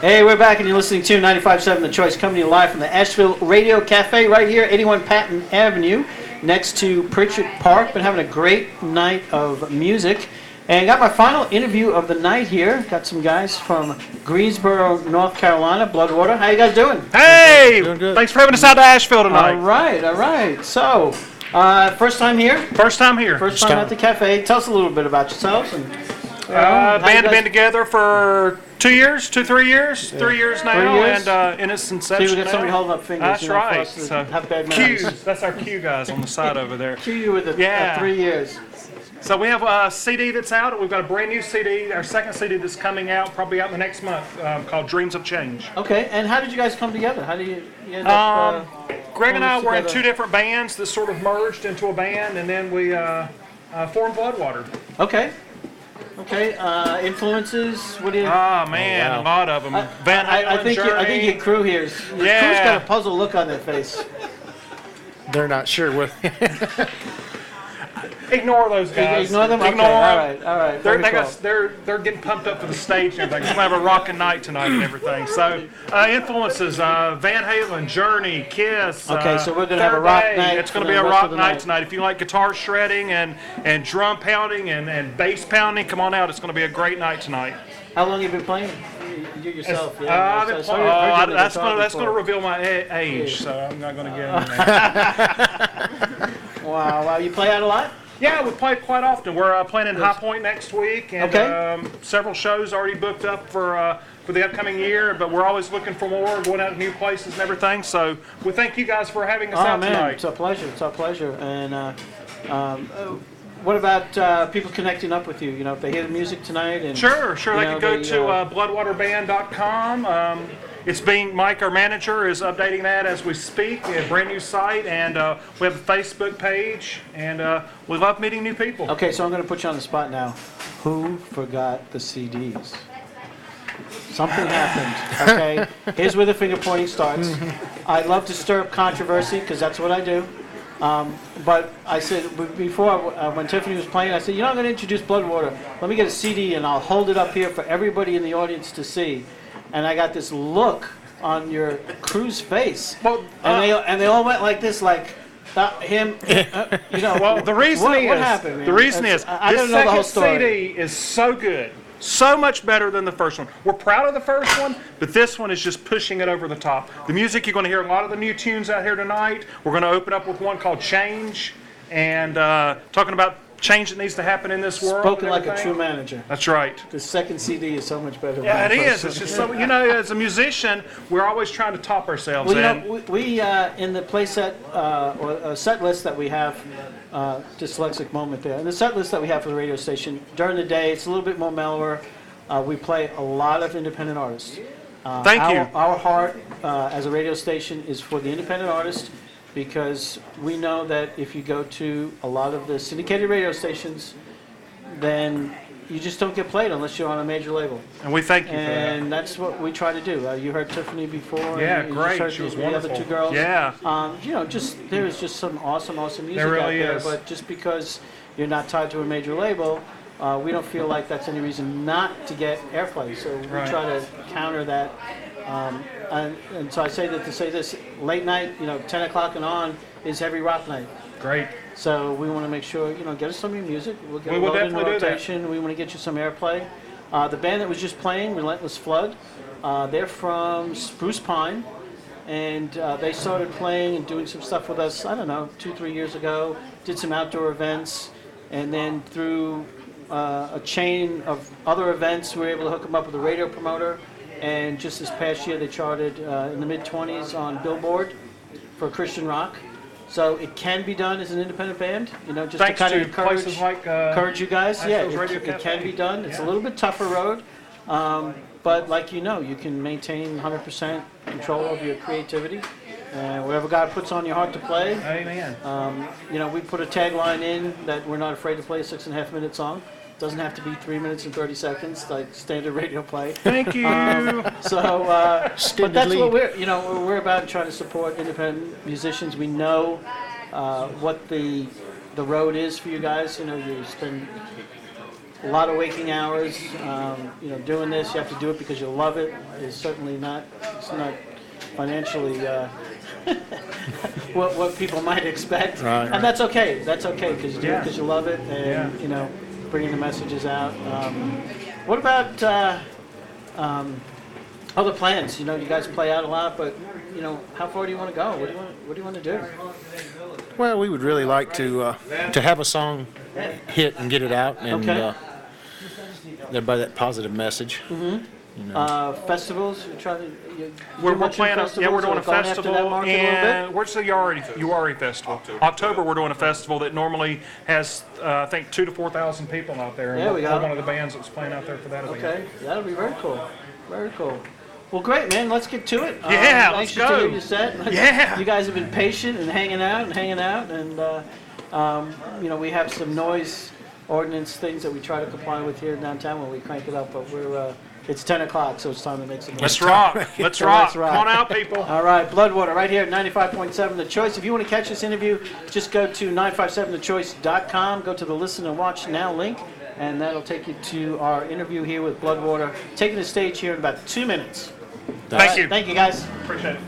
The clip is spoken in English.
Hey, we're back, and you're listening to 95.7 The Choice, coming to you live from the Asheville Radio Cafe right here, 81 Patton Avenue, next to Pritchard Park. Been having a great night of music. And got my final interview of the night here. Got some guys from Greensboro, North Carolina, BloodWater. How you guys doing? Hey! Doing good. Thanks for having us out to Asheville tonight. All right. So, first time here? First time here. First time at the cafe. Tell us a little bit about yourselves. And Band has been together for 2 years, 3 years, 3 years now, 3 years? And in its inception. See, we got now. somebody holding up fingers. That's for right. us to So have bad memories. Q, that's our Q guys on the side over there. Cue you with the 3 years. So we have a CD that's out. We've got a brand new CD, our second CD that's coming out, probably out in the next month, called Dreams of Change. Okay, and how did you guys come together? How did you end up Greg and I were in together? 2 different bands that sort of merged into a band, and then we formed BloodWater. Okay. Influences? What do you? Oh man, a lot of them. Van Halen, I think Journey. I think your crew here is. Your crew's got a puzzled look on their face. They're not sure what. Ignore those guys. Ignore them. Ignore Okay, them. all right. They're getting pumped up for the stage and everything. We're gonna have a rocking night tonight and everything. So influences: Van Halen, Journey, Kiss. Okay, so we're gonna have a Third rock Day. night It's gonna for be the a rest rock of the night night. tonight. If you like guitar shredding and drum pounding and bass pounding, come on out. It's gonna be a great night tonight. How long have you been playing? You yourself? That's That's gonna reveal my age, so I'm not gonna get into that. Wow. You play out a lot? Yeah, we play quite often. We're playing in High Point next week, and several shows already booked up for the upcoming year. But we're always looking for more, going out to new places and everything. So we thank you guys for having us out tonight. It's our pleasure. And what about people connecting up with you? You know, if they hear the music tonight, and Sure. They can go to bloodwaterband.com. Mike, our manager, is updating that as we speak. We have a brand new site, and we have a Facebook page, and we love meeting new people. Okay, so I'm going to put you on the spot now. Who forgot the CDs? Something happened, okay? Here's where the finger pointing starts. I love to stir up controversy, because that's what I do. But I said, before, when Tiffany was playing, I said, I'm going to introduce BloodWater. Let me get a CD, and I'll hold it up here for everybody in the audience to see. And I got this look on your crew's face, and they all went like this, like him. Well, the reason what happened? Man? The reason is I this don't know the whole second story. CD is so good, so much better than the first one. We're proud of the first one, but this one is just pushing it over the top. The music, you're going to hear a lot of the new tunes out here tonight. We're going to open up with one called Change, and talking about change that needs to happen in this world. Spoken like a true manager. That's right. The second CD is so much better. Yeah, it than the is. first It's one. just so, as a musician, we're always trying to top ourselves. Well, we in the play set or set list that we have, dyslexic moment there. In the set list that we have for the radio station during the day, it's a little bit more mellower. We play a lot of independent artists. Thank you. Our heart as a radio station is for the independent artist, because we know that if you go to a lot of the syndicated radio stations, then you just don't get played unless you're on a major label. And we thank you for that. And that's what we try to do. You heard Tiffany before. Yeah, and you great. just heard She was the wonderful. other 2 girls. Yeah. There's just some awesome music There really out there. is. But just because you're not tied to a major label, we don't feel like that's any reason not to get airplay. So we try to counter that. And so I say that to say this: late night, 10 o'clock and on is heavy rock night. Great. So we want to make sure, get us some of your music. We'll get We it will loaded in definitely do that. rotation. We want to get you some airplay. The band that was just playing, Relentless Flood, they're from Spruce Pine, and they started playing and doing some stuff with us, 2-3 years ago. Did some outdoor events, and then through a chain of other events, we were able to hook them up with a radio promoter. And just this past year, they charted in the mid-20s on Billboard for Christian rock. So it can be done as an independent band, just Thanks to kind of to places like encourage you guys. Yeah, Asheville's Radio it Cafe. can be done. It's a little bit tougher road, but like you can maintain 100% control of your creativity. Whatever God puts on your heart to play. Amen. We put a tagline in that we're not afraid to play a 6.5-minute song. Doesn't have to be 3 minutes and 30 seconds like standard radio play. Thank you. But that's what we're about, trying to support independent musicians. We know what the road is for you guys. You spend a lot of waking hours. Doing this, you have to do it because you love it. It's certainly not. It's not financially what people might expect, Right. and that's okay. That's okay because you do it Yeah. because you love it, and Yeah. bringing the messages out. What about other plans? You guys play out a lot, but how far do you want to go? What do you want to do? Well, we would really like to have a song hit and get it out, and Okay. by that positive message. Festivals? You try to. We're do much in planning. Yeah, festivals we're doing or a going after festival, that market a little bit? and where's the Uari Festival? October, we're doing a festival that normally has, I think, 2,000 to 4,000 people out there. And There we go. we're one of the bands that's playing out there for that event. Okay, that'll be very cool. Very cool. Well, great, man. Let's get to it. Yeah, let's anxious go. to hear your set. Yeah. You guys have been patient and hanging out, and we have some noise ordinance things that we try to comply with here downtown when we crank it up, but it's 10 o'clock, so it's time to make some noise. Let's rock. Let's So rock. let's rock. Come on out, people. All right, BloodWater right here at 95.7 The Choice. If you want to catch this interview, just go to 957thechoice.com, go to the Listen and Watch Now link, and that'll take you to our interview here with BloodWater, taking the stage here in about 2 minutes. Thank you. Thank you, guys. Appreciate it.